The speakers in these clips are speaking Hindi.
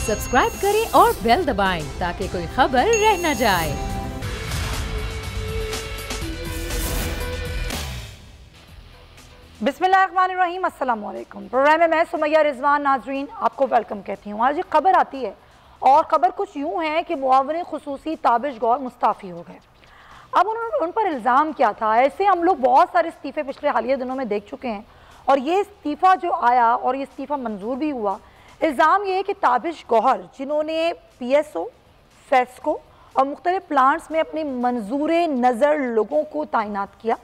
सब्सक्राइब करें और बेल दबाएं ताकि कोई खबर रह न जाए। बिस्मिल्लाहिर्रहमानिर्रहीम, अस्सलाम वालेकुम। प्रोग्राम में मैं सुमैया रिजवान नाजरीन आपको वेलकम कहती हूँ। आज एक खबर आती है और ख़बर कुछ यूँ है कि मुआवने खुसूसी ताबिश गौर मुस्ताफ़ी हो गए। अब उन्होंने उन पर इल्ज़ाम किया था। ऐसे हम लोग बहुत सारे इस्तीफ़े पिछले हालिया दिनों में देख चुके हैं और ये इस्तीफ़ा जो आया और ये इस्तीफ़ा मंजूर भी हुआ। इल्ज़ाम ये है कि ताबिश गौहर, जिन्होंने PSO, फेस्को और मुख्तलिफ प्लांट्स में अपने मंजूर नज़र लोगों को तैनात किया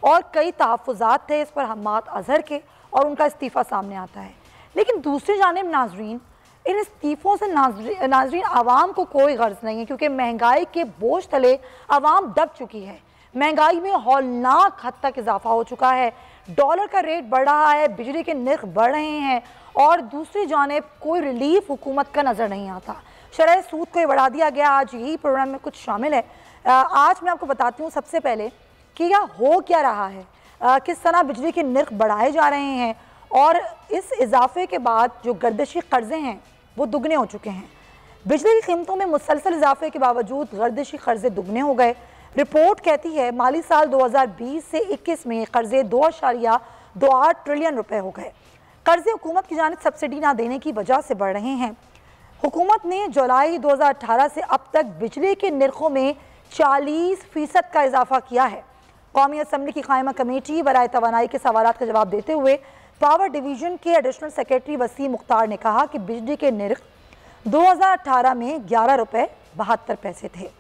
और कई तहफ़्फ़ुज़ात थे इस पर हम्माद अज़हर के, और उनका इस्तीफ़ा सामने आता है। लेकिन दूसरी जानिब नाजरीन, इन इस्तीफ़ों से नाजरीन आवाम को कोई गर्ज नहीं है, क्योंकि महंगाई के बोझ तले आवाम दब चुकी है। महंगाई में हौलनाक हद तक इजाफा हो चुका है, डॉलर का रेट बढ़ रहा है, बिजली के नर्ख बढ़ रहे हैं और दूसरी जानिब कोई रिलीफ हुकूमत का नज़र नहीं आता। शरह सूद को बढ़ा दिया गया। आज यही प्रोग्राम में कुछ शामिल है। आज मैं आपको बताती हूँ सबसे पहले कि यह हो क्या रहा है, किस तरह बिजली के नर्ख बढ़ाए जा रहे हैं और इस इजाफे के बाद जो गर्दिशी कर्जे हैं वो दुगने हो चुके हैं। बिजली की कीमतों में मुसलसल इजाफे के बावजूद गर्दिशी कर्जे दुगने हो गए। रिपोर्ट कहती है माली साल 2020 से 21 में कर्जे 2.28 ट्रिलियन रुपए हो गए। कर्जे हुकूमत की जानिब सब्सिडी ना देने की वजह से बढ़ रहे हैं। हुकूमत ने जुलाई 2018 से अब तक बिजली के नर्खों में 40% का इजाफा किया है। कौमी असम्बली की कायमा कमेटी बराए तवानाई के सवालात का जवाब देते हुए पावर डिवीज़न के एडिशनल सेक्रेटरी वसीम मुख्तार ने कहा कि बिजली के नर्ख 2018 में 11 रुपये 72 पैसे थे।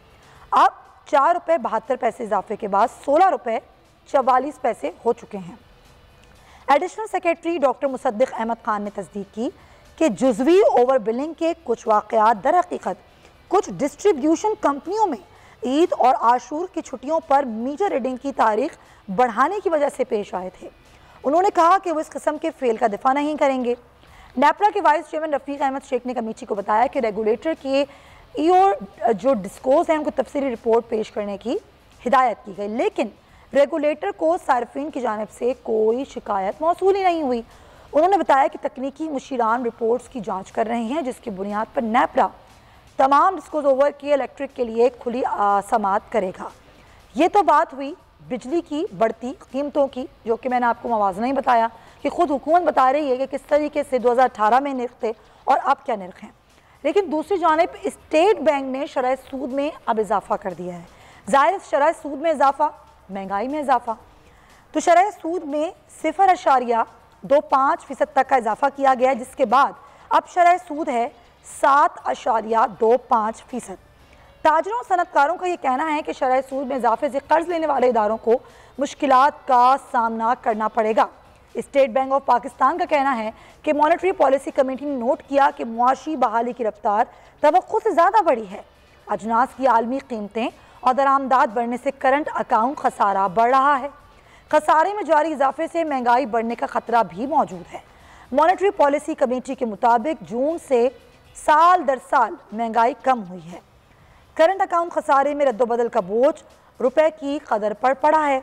अब 4 रुपये 72 पैसे इजाफे के बाद 16 रुपये 44 पैसे हो चुके हैं। Additional secretary doctor Musaddiq Ahmed Khan ने तस्दीक की कि जुज़वी ओवर बिलिंग के कुछ वाक़यात दर हकीकत कुछ डिस्ट्रीब्यूशन कंपनियों में ईद और आशूर की छुट्टियों पर मीटर रीडिंग की तारीख बढ़ाने की वजह से पेश आए थे। उन्होंने कहा कि वो इस किस्म के फेल का दिफा नहीं करेंगे। नेपरा के वाइस चेयरमैन रफ़ीक अहमद शेख ने कमेटी को बताया कि रेगुलेटर के ईओ जो डिस्कोज हैं उनको तफसीली रिपोर्ट पेश करने की हिदायत की गई, लेकिन रेगुलेटर को सार्फिन की जानिब से कोई शिकायत मौसूल ही नहीं हुई। उन्होंने बताया कि तकनीकी मुशीरान रिपोर्ट्स की जाँच कर रहे हैं, जिसकी बुनियाद पर नेपरा तमाम डिस्कोज ओवर के इलेक्ट्रिक के लिए खुली समात करेगा। ये तो बात हुई बिजली की बढ़ती कीमतों की, जो कि मैंने आपको मवाजना ही बताया कि खुद हुकूमत बता रही है कि किस तरीके से 2018 में नर्ख थे और अब क्या नर्ख हैं। लेकिन दूसरी जानिब स्टेट बैंक ने शरह सूद में अब इजाफा कर दिया है। ज़ाहिर शरह सूद में इजाफा, महंगाई में इजाफा, तो शरह सूद में 0.25% तक का इजाफा किया गया है, जिसके बाद अब शरह सूद है 7.25%। ताजरों और सनतकारों का ये कहना है कि शरह सूद में इजाफे से कर्ज लेने वाले इदारों को मुश्किलात का सामना करना पड़ेगा। स्टेट बैंक ऑफ पाकिस्तान का कहना है कि मॉनेटरी पॉलिसी कमेटी ने नोट किया कि मुआशी बहाली की रफ्तार तवक्कुओं से ज़्यादा बढ़ी है। अजनास की आलमी कीमतें और दरामदाद बढ़ने से करंट अकाउंट खसारा बढ़ रहा है। खसारे में जारी इजाफे से महंगाई बढ़ने का खतरा भी मौजूद है। मॉनेटरी पॉलिसी कमेटी के मुताबिक जून से साल दर साल महंगाई कम हुई है। करंट अकाउंट खसारे में रद्दोबदल का बोझ रुपए की कदर पर पड़ा है।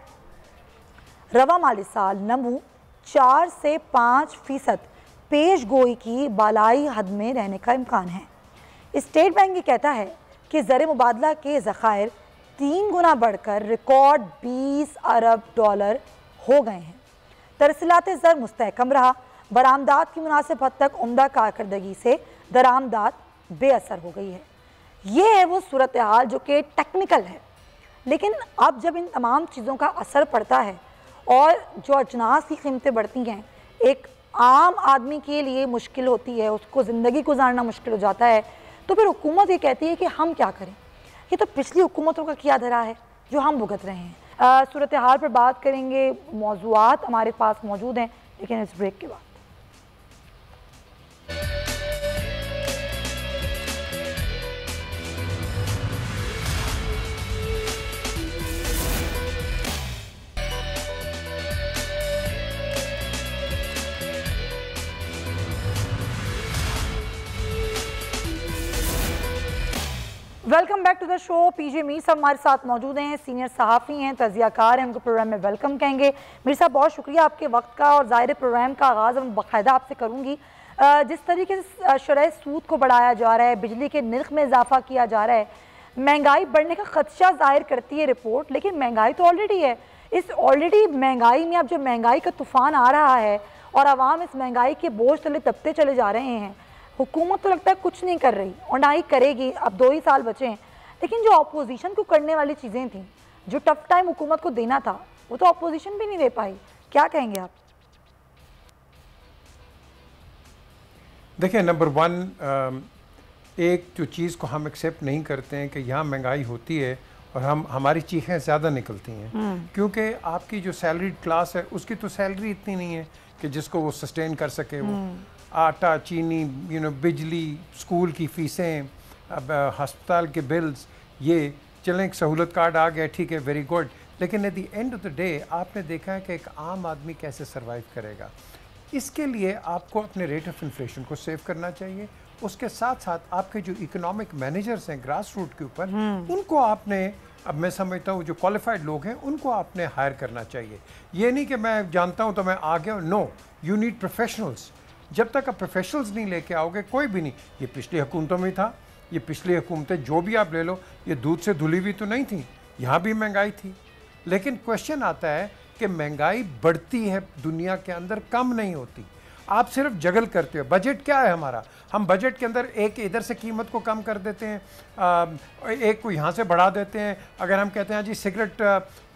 रवा माली साल नमू 4 से 5% पेश गोई की बालाई हद में रहने का इम्कान है। स्टेट बैंक ये कहता है कि ज़र मुबादला के ज़खायर 3 गुना बढ़कर रिकॉर्ड 20 अरब डॉलर हो गए हैं। तरसीलात ज़र मुस्तहकम रहा। बरामदात की मुनासिब हद तक उम्दा कारकर्दगी से दरामदात बेअसर हो गई है। ये है वो सूरत हाल जो कि टेक्निकल है, लेकिन अब जब इन तमाम चीज़ों का असर पड़ता है और जो अजनास की कीमतें बढ़ती हैं, एक आम आदमी के लिए मुश्किल होती है, उसको ज़िंदगी गुजारना मुश्किल हो जाता है, तो फिर हुकूमत ये कहती है कि हम क्या करें। ये तो पिछली हुकूमतों का किया धरा है जो हम भुगत रहे हैं। सूरत हाल पर बात करेंगे, मौज़ूआत हमारे पास मौजूद हैं, लेकिन इस ब्रेक के बाद। Welcome back to the show. PJ Mir साहब हमारे साथ मौजूद हैं, सीनियर सहाफ़ी हैं, तज़ियाकार हैं, उनको प्रोग्राम में वेलकम कहेंगे। मीर साहब बहुत शुक्रिया आपके वक्त का, और ज़ाहिर प्रोग्राम का आगाज़ हम बाकायदा आपसे करूँगी। जिस तरीके से शरह सूद को बढ़ाया जा रहा है, बिजली के नर्ख में इजाफा किया जा रहा है, महंगाई बढ़ने का खदशा जाहिर करती है रिपोर्ट, लेकिन महंगाई तो ऑलरेडी है। इस ऑलरेडी महंगाई में अब जो महंगाई का तूफान आ रहा है और आवाम इस महंगाई के बोझ तले दबते चले जा रहे हैं, हुकूमत तो लगता है कुछ नहीं कर रही और ना ही करेगी। अब 2 ही साल बचे हैं, लेकिन जो अपोजिशन को करने वाली चीज़ें थी, जो टफ टाइम हुकूमत को देना था, वो तो अपोजिशन भी नहीं दे पाई। क्या कहेंगे आप? देखिए, नंबर 1, एक जो चीज़ को हम एक्सेप्ट नहीं करते हैं कि यहाँ महंगाई होती है और हमारी चीखें ज़्यादा निकलती हैं, क्योंकि आपकी जो सैलरीड क्लास है उसकी तो सैलरी इतनी नहीं है कि जिसको वो सस्टेन कर सके। वो आटा, चीनी, बिजली, स्कूल की फ़ीसें, अब हस्पताल के बिल्स, ये चलें एक सहूलत कार्ड आ गया, ठीक है, वेरी गुड, लेकिन at the end of the day आपने देखा है कि एक आम आदमी कैसे सर्वाइव करेगा। इसके लिए आपको अपने रेट ऑफ इन्फ्लेशन को सेव करना चाहिए। उसके साथ साथ आपके जो इकोनॉमिक मैनेजर्स हैं ग्रास रूट के ऊपर, उनको आपने, अब मैं समझता हूँ जो क्वालिफाइड लोग हैं उनको आपने हायर करना चाहिए। ये नहीं कि मैं जानता हूँ तो मैं आ गया, नो, यू नीड प्रोफेशनल्स। जब तक आप प्रोफेशनल्स नहीं लेके आओगे कोई भी नहीं। ये पिछली हुकूमतों में था, ये पिछली हुकूमतें जो भी आप ले लो, ये दूध से धुली हुई तो नहीं थी, यहाँ भी महंगाई थी। लेकिन क्वेश्चन आता है कि महंगाई बढ़ती है दुनिया के अंदर, कम नहीं होती। आप सिर्फ जगल करते हो। बजट क्या है हमारा? हम बजट के अंदर एक इधर से कीमत को कम कर देते हैं, एक को यहाँ से बढ़ा देते हैं। अगर हम कहते हैं जी सिगरेट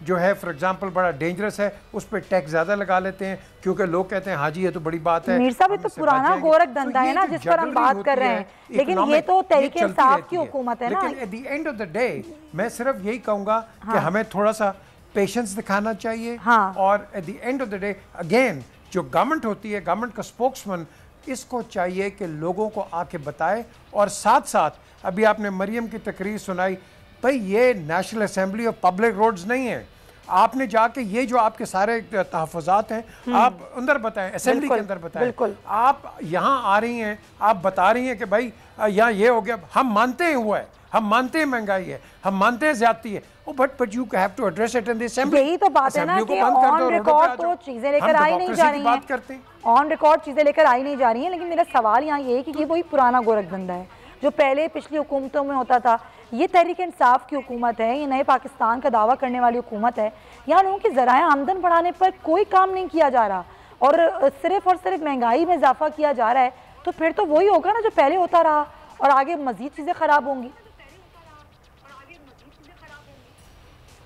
जो है फॉर एग्जांपल बड़ा डेंजरस है, उस पर टैक्स ज़्यादा लगा लेते हैं क्योंकि लोग कहते हैं हाँ जी ये तो बड़ी बात है। मीर साहब, ये तो पुराना गोरख धंधा है ना जिस पर हम बात कर रहे हैं, लेकिन ये तो तहरीक इंसाफ की हुकूमत है ना। लेकिन at the end of the day मैं सिर्फ यही कहूँगा कि हमें थोड़ा सा पेशेंस दिखाना चाहिए। और at the end of the day again जो गवर्नमेंट होती है, गवर्नमेंट का स्पोक्समैन, इसको चाहिए कि लोगों को आके बताए। और साथ साथ अभी आपने मरियम की तकरीर सुनाई, भाई ये national assembly of public roads नहीं है। आपने जाके ये जो आपके सारे तहफ़्फ़ुज़ात हैं आप अंदर बताएं, असेंबली के अंदर बताएं। आप यहाँ आ रही हैं, आप बता रही हैं कि भाई यहाँ ये हो गया, हम मानते हैं हुआ है, हम मानते हैं महंगाई है, हम मानते हैं ज़्यादती है, but you have to address it in the assembly. यही तो बात है ना कि ऑन रिकॉर्ड तो चीजें लेकर आई नहीं जा रही हैं, ऑन रिकॉर्ड चीजें लेकर आई नहीं जा रही हैं। लेकिन मेरा सवाल यहाँ ये है कि ये वही पुराना गोरख धंधा है जो पहले पिछली हुकूमतों में होता था। ये तहरीक इंसाफ की हुकूमत है, ये नए पाकिस्तान का दावा करने वाली हुकूमत है। यहाँ लोगों की ज़राए आमदन बढ़ाने पर कोई काम नहीं किया जा रहा और सिर्फ महंगाई में इजाफा किया जा रहा है। तो फिर तो वही होगा ना जो पहले होता रहा और आगे मजीद चीज़ें ख़राब होंगी।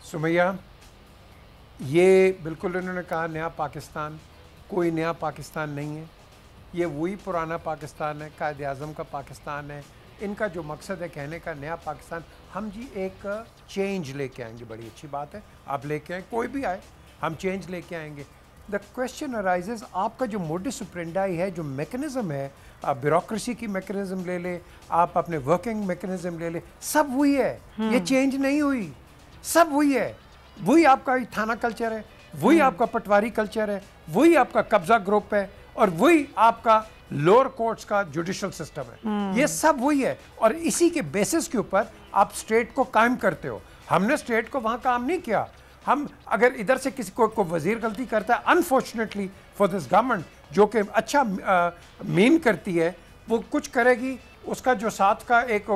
सुमैया, ये बिल्कुल उन्होंने कहा नया पाकिस्तान, कोई नया पाकिस्तान नहीं है। ये वही पुराना पाकिस्तान है, कायद आज़म का पाकिस्तान है। इनका जो मकसद है कहने का नया पाकिस्तान, हम जी एक चेंज लेके आएंगे, बड़ी अच्छी बात है, आप लेके आए, कोई भी आए, हम चेंज लेके आएंगे। द क्वेश्चन अराइजेज, आपका जो मोडिस ऑपरेंडी है, जो मैकेनिज़्म है, आप ब्यूरोक्रेसी की मैकेनिज़्म ले ले, आप अपने वर्किंग मैकेनिज़्म ले ले, सब वही है, ये चेंज नहीं हुई, सब वही है। वही आपका थाना कल्चर है, वही आपका पटवारी कल्चर है, वही आपका कब्जा ग्रुप है और वही आपका लोअर कोर्ट्स का जुडिशल सिस्टम है। ये सब वही है और इसी के बेसिस के ऊपर आप स्टेट को कायम करते हो। हमने स्टेट को वहाँ काम नहीं किया। हम अगर इधर से किसी को वजीर गलती करता है, अनफॉर्चुनेटली फॉर दिस गवर्नमेंट जो कि अच्छा मीन करती है, वो कुछ करेगी, उसका जो साथ का एक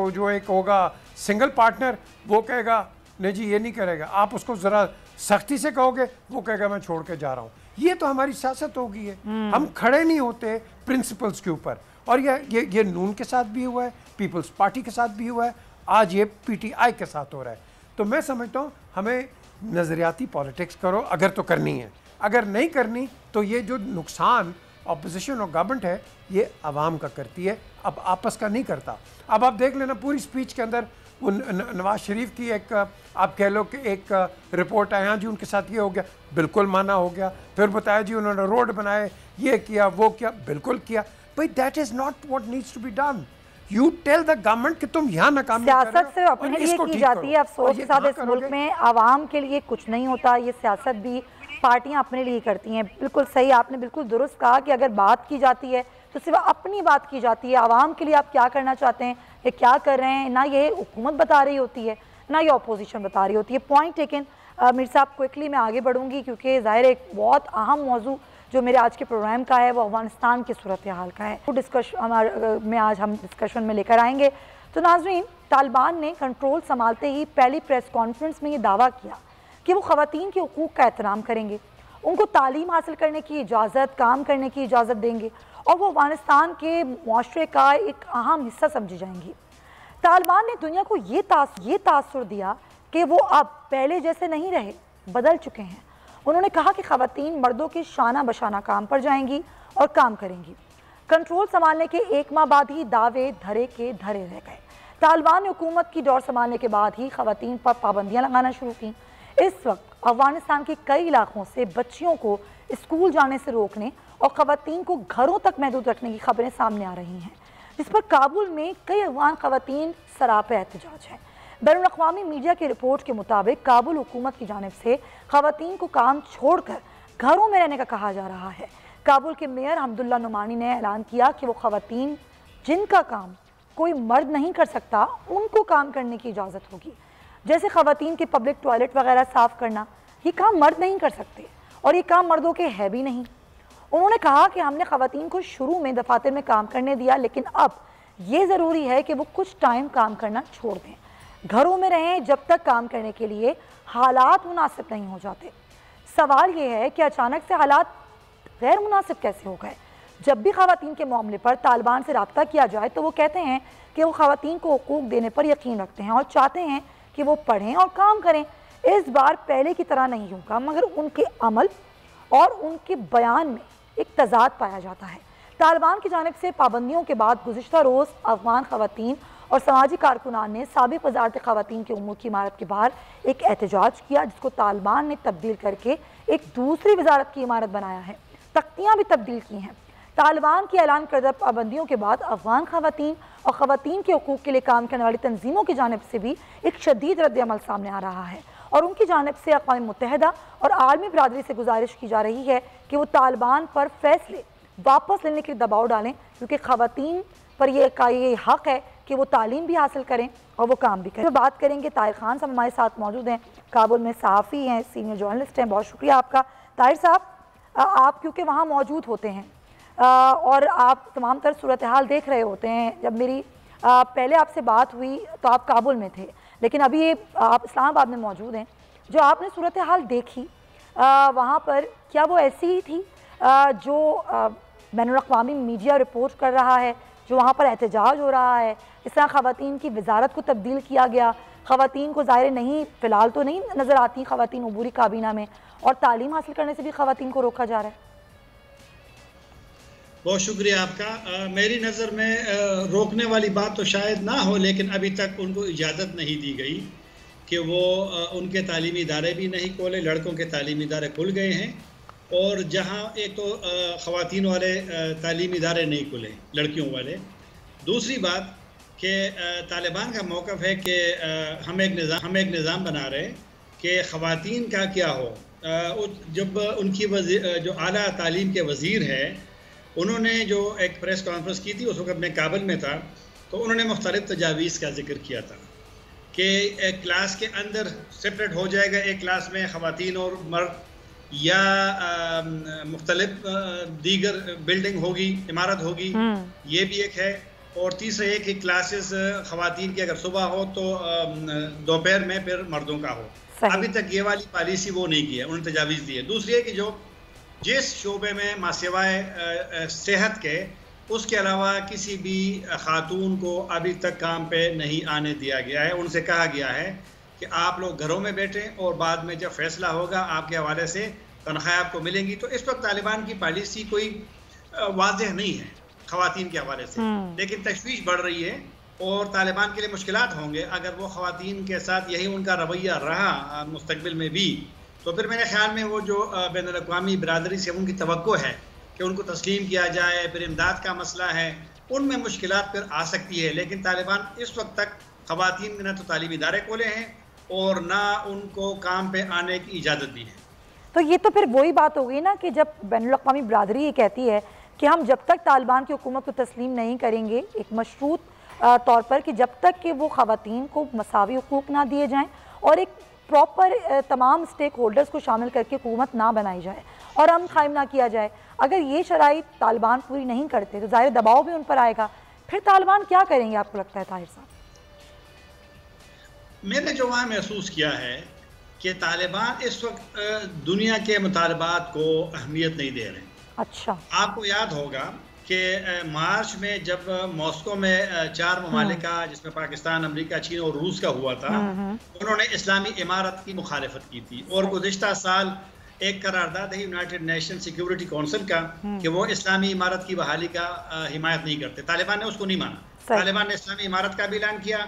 होगा सिंगल पार्टनर, वो कहेगा नहीं जी ये नहीं करेगा। आप उसको ज़रा सख्ती से कहोगे, वो कहेगा मैं छोड़ के जा रहा हूँ। ये तो हमारी सियासत हो गई है। हम खड़े नहीं होते प्रिंसिपल्स के ऊपर। और ये नून के साथ भी हुआ है, पीपल्स पार्टी के साथ भी हुआ है, आज ये पीटीआई के साथ हो रहा है। तो मैं समझता हूँ हमें नज़रियाती पॉलिटिक्स करो अगर तो करनी है, अगर नहीं करनी तो ये जो नुकसान अपोजिशन और गवर्नमेंट है ये आवाम का करती है, अब आपस का नहीं करता। अब आप देख लेना पूरी स्पीच के अंदर वो नवाज शरीफ की एक आप कह लो कि एक रिपोर्ट आया जी उनके साथ ये हो गया, बिल्कुल माना हो गया। फिर बताया जी उन्होंने रोड बनाए, ये किया, वो किया, बिल्कुल किया। भाई that is not what needs to be done. You tell the government कि तुम यहाँ नाकामी कर रहे हो। सियासत सिर्फ अपने लिए की जाती है। अफसोस के साथ इस मुल्क में आवाम के लिए कुछ नहीं होता। ये सियासत भी पार्टियां अपने लिए करती हैं। बिल्कुल सही, आपने बिल्कुल दुरुस्त कहा कि अगर बात की जाती है तो सिर्फ अपनी बात की जाती है। आवाम के लिए आप क्या करना चाहते हैं या क्या कर रहे हैं, ना ये हुकूमत बता रही होती है ना ये अपोजिशन बता रही होती है। Point taken. मीर साहब क्विकली मैं आगे बढ़ूंगी क्योंकि ज़ाहिर एक बहुत अहम मौजू जो मेरे आज के प्रोग्राम का है वो अफगानिस्तान की सूरत हाल का है। तो आज हम डिस्कशन में लेकर आएंगे। तो नाज़रीन, तालिबान ने कंट्रोल संभालते ही पहली प्रेस कॉन्फ्रेंस में ये दावा किया कि वो ख़वातीन के हुकूक का एहतराम करेंगे, उनको तालीम हासिल करने की इजाज़त, काम करने की इजाज़त देंगे और वो अफगानिस्तान के मुआशरे का एक अहम हिस्सा समझी जाएंगी। तालिबान ने दुनिया को ये तासुर दिया कि वो अब पहले जैसे नहीं रहे, बदल चुके हैं। उन्होंने कहा कि ख़वातीन मर्दों के शाना बशाना काम पर जाएंगी और काम करेंगी। कंट्रोल संभालने के 1 माह बाद ही दावे धरे के धरे रह गए। तालिबान ने हुकूमत की दौर संभालने के बाद ही ख़वातीन पर पाबंदियाँ लगाना शुरू की। इस वक्त अफगानिस्तान के कई इलाकों से बच्चियों को स्कूल जाने से रोकने और ख़वातीन को घरों तक महदूद रखने की खबरें सामने आ रही हैं, जिस पर काबुल में कई अफगान ख़वातीन सरापे एहतजाज हैं। बैनुल-अक़वामी मीडिया की रिपोर्ट के मुताबिक काबुल हुकूमत की जानिब से ख़वातीन को काम छोड़कर घरों में रहने का कहा जा रहा है। काबुल के मेयर हमदुल्ला नुमानी ने ऐलान किया कि वो ख़वातीन जिनका काम कोई मर्द नहीं कर सकता, उनको काम करने की इजाज़त होगी। जैसे ख़वातीन के पब्लिक टॉयलेट वगैरह साफ़ करना, ये काम मर्द नहीं कर सकते और ये काम मर्दों के है भी नहीं। उन्होंने कहा कि हमने ख़वातीन को शुरू में दफातर में काम करने दिया, लेकिन अब ये ज़रूरी है कि वो कुछ टाइम काम करना छोड़ दें, घरों में रहें जब तक काम करने के लिए हालात मुनासिब नहीं हो जाते। सवाल ये है कि अचानक से हालात गैर मुनासिब कैसे हो गए? जब भी ख़वातीन के मामले पर तालिबान से रब्ता किया जाए तो वो कहते हैं कि वो ख़वातीन को हुकूक देने पर यकीन रखते हैं और चाहते हैं कि वो पढ़ें और काम करें। इस बार पहले की तरह नहीं होगा, मगर उनके अमल और उनके बयान में एक तज़ाद पाया जाता है। तालिबान की जानिब से पाबंदियों के बाद गुज़िश्ता रोज़ अफगान ख़वातीन और समाजी कारकुनान ने साबिक़ वज़ारत ख़वातीन के उमूर की इमारत के बाहर एक एहतजाज किया, जिसको तालिबान ने तब्दील करके एक दूसरी वज़ारत की इमारत बनाया है। तख्तियाँ भी तब्दील की हैं। तालिबान की ऐलान करदा पाबंदियों के बाद अफगान ख़वातीन और ख़वातीन के हुकूक के लिए काम करने वाली तंजीमों की जानिब से भी एक शदीद रद्द-ए-अमल सामने आ रहा है और उनकी जानिब से अक़वाम मुत्तहिदा और आलमी बरादरी से गुजारिश की जा रही है कि वो तालिबान पर फैसले वापस लेने के लिए दबाव डालें, क्योंकि ख़वातीन पर ये हक़ है कि वो तालीम भी हासिल करें और वो काम भी करें। बात करेंगे ताहिर खान साहब हमारे साथ मौजूद हैं, काबुल में सहाफ़ी हैं, सीनियर जर्नलिस्ट हैं। बहुत शुक्रिया आपका ताहिर साहब, आप क्योंकि वहाँ मौजूद होते हैं और आप तमाम तर सूरत हाल देख रहे होते हैं। जब मेरी पहले आपसे बात हुई तो आप काबुल में थे, लेकिन अभी आप इस्लामाबाद में मौजूद हैं। जो आपने सूरत हाल देखी वहाँ पर, क्या वो ऐसी ही थी जो बैनुल-अक़वामी मीडिया रिपोर्ट कर रहा है, जो वहाँ पर एहतजाज हो रहा है? इस तरह ख़वातीन की वज़ारत को तब्दील किया गया, ख़वातीन को ज़ाहिर नहीं, फ़िलहाल तो नहीं नज़र आती ख़वातीन अबूरी काबीना में, और तालीम हासिल करने से भी ख़वातीन को रोका जा रहा है। बहुत शुक्रिया आपका। मेरी नज़र में रोकने वाली बात तो शायद ना हो, लेकिन अभी तक उनको इजाज़त नहीं दी गई कि वो उनके तालीमी इदारे भी नहीं खोले। लड़कों के तालीमी इदारे खुल गए हैं, और जहाँ एक तो ख़वातीन वाले तालीमी इदारे नहीं खुले, लड़कियों वाले। दूसरी बात कि तालिबान का मौक़िफ़ है कि हम एक निज़ाम बना रहे कि ख़वातीन का क्या हो। जब उनकी जो आला तालीम के वज़ीर है, उन्होंने जो एक प्रेस कॉन्फ्रेंस की थी, उस वक्त मैं काबुल में था, तो उन्होंने मुख्तलिफ़ तजावीज़ का जिक्र किया था कि एक क्लास के अंदर सेपरेट हो जाएगा, एक क्लास में ख़वातीन और मर्द, या मुख्तलिफ दीगर बिल्डिंग होगी, इमारत होगी, ये भी एक है। और तीसरा एक ही क्लासेस ख़वातीन की अगर सुबह हो तो दोपहर में फिर मर्दों का हो। अभी तक ये वाली पॉलिसी वो नहीं की है, उन्होंने तजावीज़ दी है। दूसरी है कि जो जिस शोबे में मासिवाए सेहत के, उसके अलावा किसी भी खातून को अभी तक काम पे नहीं आने दिया गया है। उनसे कहा गया है कि आप लोग घरों में बैठें और बाद में जब फैसला होगा आपके हवाले से तनख्वाह आपको मिलेंगी। तो इस वक्त तालिबान की पॉलिसी कोई वाज़ेह नहीं है ख़वातीन के हवाले से, लेकिन तशवीश बढ़ रही है और तालिबान के लिए मुश्किलात होंगे अगर वो ख़वातीन के साथ यही उनका रवैया रहा मुस्तकबिल में भी। तो फिर मेरे ख़्याल में वो जो बैनुल-अक़वामी बिरादरी से उनकी तवक्को है कि उनको तस्लीम किया जाए, फिर इमदाद का मसला है, उनमें मुश्किलात फिर आ सकती है। लेकिन तालिबान इस वक्त तक ख़वातीन ने न तो तालीमी इदारे खोले हैं और ना उनको काम पे आने की इजाज़त दी है। तो ये तो फिर वही बात हो गई ना कि जब बैनुल-अक़वामी बिरादरी ये कहती है कि हम जब तक तालिबान की हुकूमत को तस्लीम नहीं करेंगे, एक मशरूत तौर पर, कि जब तक कि वो ख़वातीन को मसावी हुकूक ना दिए जाएँ और एक प्रॉपर तमाम स्टेक होल्डर्स को शामिल करके हुकूमत ना बनाई जाए, और अमन कायम ना किया जाए। अगर ये शराइत तालिबान पूरी नहीं करते तो ज़ाहिर दबाव भी उन पर आएगा, फिर तालिबान क्या करेंगे आपको लगता है ताहिर साहब? मैंने जो वहाँ महसूस किया है कि तालिबान इस वक्त दुनिया के मुतालबात को अहमियत नहीं दे रहे। अच्छा, आपको याद होगा कि मार्च में जब मॉस्को में 4 ममालिका जिसमें पाकिस्तान, अमेरिका, चीन और रूस का हुआ था, उन्होंने इस्लामी इमारत की मुखालिफत की थी और गुज़िश्ता साल एक करारदाद है यूनाइटेड नेशन सिक्योरिटी काउंसिल का कि वो इस्लामी इमारत की बहाली का हिमायत नहीं करते। तालिबान ने उसको नहीं माना। तालिबान ने इस्लामी इमारत का भी ऐलान किया।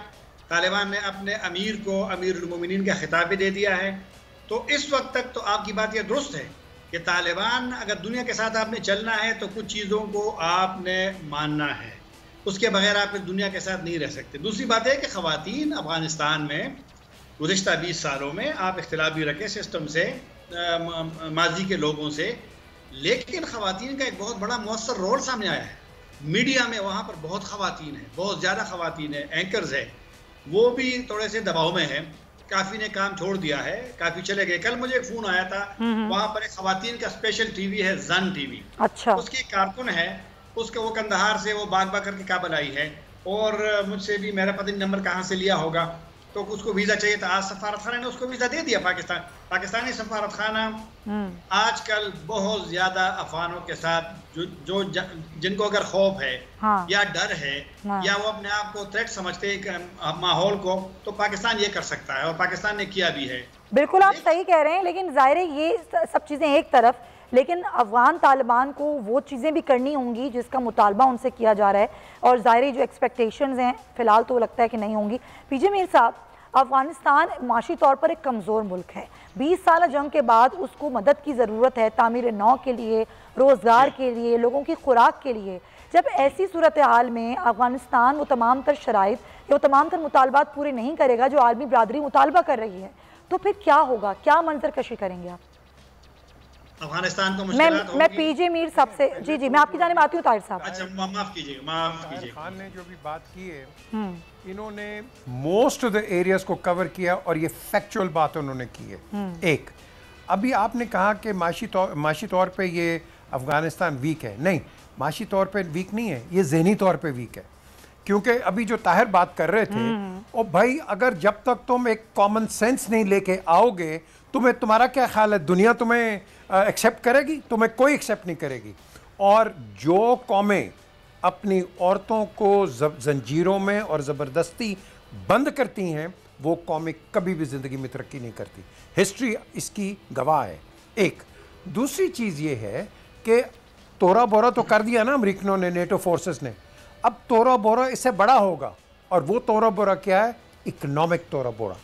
तालिबान ने अपने अमीर को अमीरुल मोमिनीन का खिताब भी दे दिया है। तो इस वक्त तक तो आपकी बात यह दुरुस्त है कि तालिबान अगर दुनिया के साथ आपने चलना है तो कुछ चीज़ों को आपने मानना है, उसके बगैर आप दुनिया के साथ नहीं रह सकते। दूसरी बात है कि ख़वातीन अफ़गानिस्तान में गुज़िश्ता 20 सालों में आप इख्तिलाफ भी रखें सिस्टम से, माजी के लोगों से, लेकिन ख़वातीन का एक बहुत बड़ा मौसर रोल सामने आया है। मीडिया में वहाँ पर बहुत ख़वातीन है, बहुत ज़्यादा ख़वातीन है, एंकर्स है, वो भी थोड़े से दबाव में है। काफ़ी ने काम छोड़ दिया है, काफ़ी चले गए। कल मुझे एक फ़ोन आया था, वहाँ पर एक ख़वातीन का स्पेशल टीवी है, जन टीवी। अच्छा, उसकी कारकुन है, उसके वो कंदहार से वो बाग करके काबल आई है और मुझसे भी मेरा पता नहीं नंबर कहाँ से लिया होगा, तो उसको वीज़ा चाहिए था। आज सफारत खाना ने उसको वीज़ा दे दिया। पाकिस्तानी सफारत खाना आजकल बहुत ज़्यादा अफगानों के साथ जिनको अगर खौफ है या डर है या वो अपने आप को थ्रेट समझते हैं माहौल को, तो पाकिस्तान ये कर सकता है और पाकिस्तान ने किया भी है। बिल्कुल आप सही कह रहे हैं, लेकिन ज़ाहिर है ये सब चीज़ें एक तरफ, लेकिन अफगान तालिबान को वो चीज़ें भी करनी होंगी जिसका मुतालबा उनसे किया जा रहा है, और ज़ाहिर जो एक्सपेक्टेशंस हैं फ़िलहाल तो लगता है कि नहीं होंगी। पीजे मीर साहब, अफ़गानिस्तान माशी तौर पर एक कमज़ोर मुल्क है। 20 साल जंग के बाद उसको मदद की ज़रूरत है, तामीर नौ के लिए, रोज़गार के लिए, लोगों की खुराक के लिए। जब ऐसी सूरत हाल में अफ़गानिस्तान वो तमाम तर शराइत या वो तमाम तर मुतालबात पूरे नहीं करेगा जो आलमी बरादरी मुतालबा कर रही है, तो फिर क्या होगा? क्या मंजर कशी करेंगे आप? अफगानिस्तान को मैं पीजे मीर साहब से जी मैं आपकी जानिब आती हूँ ताहिर साहब। अच्छा, माफ कीजिए। खान ने जो भी बात की है, इन्होंने मोस्ट ऑफ द एरियाज को कवर किया और ये फैक्चुअल बात उन्होंने की है। एक, अभी आपने कहा कि माशी तौर पे ये अफगानिस्तान वीक है। नहीं, माशी तौर पे वीक नहीं है, ये ज़हनी तौर पे वीक है। क्योंकि अभी जो ताहिर बात कर रहे थे, ओ भाई, अगर जब तक तुम एक कॉमन सेंस नहीं लेके आओगे, तुम्हारा क्या ख्याल है दुनिया तुम्हें एक्सेप्ट करेगी? तुम्हें कोई एक्सेप्ट नहीं करेगी। और जो कौमें अपनी औरतों को जंजीरों में और ज़बरदस्ती बंद करती हैं, वो कौमें कभी भी ज़िंदगी में तरक्की नहीं करती। हिस्ट्री इसकी गवाह है। एक दूसरी चीज़ ये है कि तोरा बोरा तो कर दिया ना अमेरिकनों ने, नेटो फोर्सेस ने। अब तोरा बोरा इससे बड़ा होगा, और वो तोरा बोरा क्या है? इकोनॉमिक तोरा बोरा।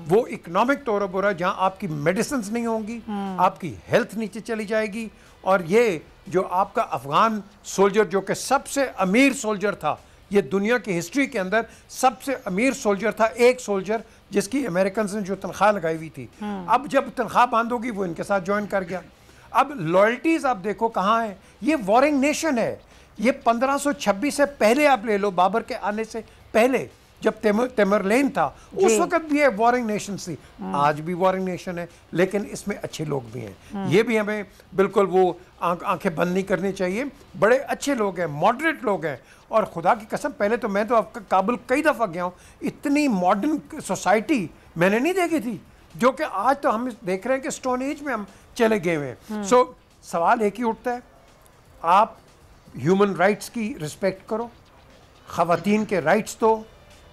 वो इकोनॉमिक तोरा बोरा जहां आपकी मेडिसिन नहीं होंगी, आपकी हेल्थ नीचे चली जाएगी। और ये जो आपका अफगान सोल्जर, जो कि सबसे अमीर सोल्जर था, ये दुनिया की हिस्ट्री के अंदर सबसे अमीर सोल्जर था, एक सोल्जर जिसकी अमेरिकन ने जो तनख्वाह लगाई हुई थी, अब जब तनख्वाह बंद होगी वो इनके साथ ज्वाइन कर गया। अब लॉयल्टीज आप देखो कहाँ है। ये वॉरिंग नेशन है। ये 1526 से पहले आप ले लो, बाबर के आने से पहले जब तिमरलेन था, उस वक्त भी ये वॉरिंग नेशन थी। आज भी वॉरिंग नेशन है, लेकिन इसमें अच्छे लोग भी हैं। ये भी हमें बिल्कुल वो आंखें बंद नहीं करनी चाहिए। बड़े अच्छे लोग हैं, मॉडरेट लोग हैं। और खुदा की कसम, पहले तो मैं तो काबुल कई दफ़ा गया हूँ, इतनी मॉडर्न सोसाइटी मैंने नहीं देखी थी, जो कि आज तो हम देख रहे हैं कि स्टोन एज में हम चले गए हुए हैं। सो सवाल एक ही उठता है, आप ह्यूमन राइट्स की रिस्पेक्ट करो, ख़वातीन के राइट्स दो,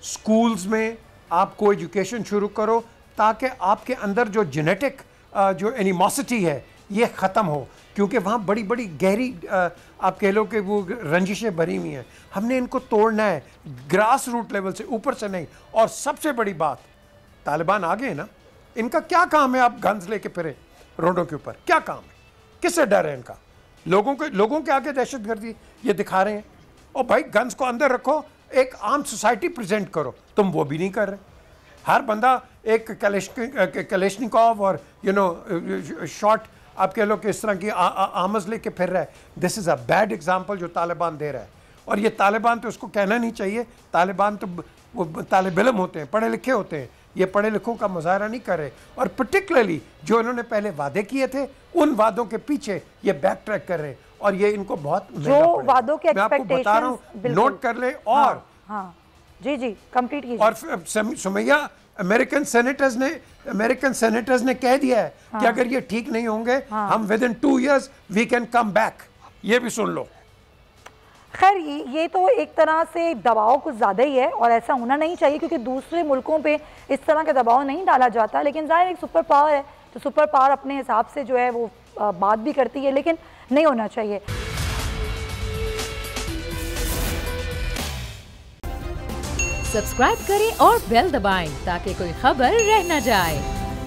स्कूल्स में आपको एजुकेशन शुरू करो, ताकि आपके अंदर जो जेनेटिक जो एनिमोसिटी है ये ख़त्म हो। क्योंकि वहाँ बड़ी बड़ी गहरी आप कह लो कि वो रंजिशें भरी हुई हैं। हमने इनको तोड़ना है ग्रास रूट लेवल से, ऊपर से नहीं। और सबसे बड़ी बात, तालिबान आ गए ना, इनका क्या काम है? आप गन्स लेके फिरे रोडों के ऊपर, क्या काम है? किससे डर है इनका? लोगों के आगे दहशतगर्दी ये दिखा रहे हैं। और भाई, गन्स को अंदर रखो, एक आम सोसाइटी प्रेजेंट करो। तुम वो भी नहीं कर रहे। हर बंदा एक कलेशनिकोव और शॉर्ट आप कह लो कि इस तरह की आमज लेके फिर रहा है। This is a bad example जो तालिबान दे रहा है। और ये तालिबान तो उसको कहना नहीं चाहिए। तालिबान तो वो तालिब इल्म होते हैं, पढ़े लिखे होते हैं, ये पढ़े लिखों का मुजाहरा नहीं कर रहे, और पर्टिकुलरली जो इन्होंने पहले वादे किए थे उन वादों के पीछे ये बैक ट्रैक कर रहे हैं, और ये इनको बहुत महंगा पड़ेगा। वादों के मैं आपको बता रहा हूँ, नोट कर ले। और हाँ जी जी कंप्लीट कीजिए। और सुमैया, अमेरिकन सेनेटर्स ने कह दिया है कि अगर ये ठीक नहीं होंगे हम within 2 years we can come back. ये भी सुन लो। खैर ये तो एक तरह से दबाव कुछ ज़्यादा ही है, और ऐसा होना नहीं चाहिए क्योंकि दूसरे मुल्कों पे इस तरह का दबाव नहीं डाला जाता। लेकिन ज़ाहिर एक सुपर पावर है तो सुपर पावर अपने हिसाब से जो है वो बात भी करती है, लेकिन नहीं होना चाहिए। सब्सक्राइब करें और बेल दबाएं ताकि कोई खबर रह न जाए।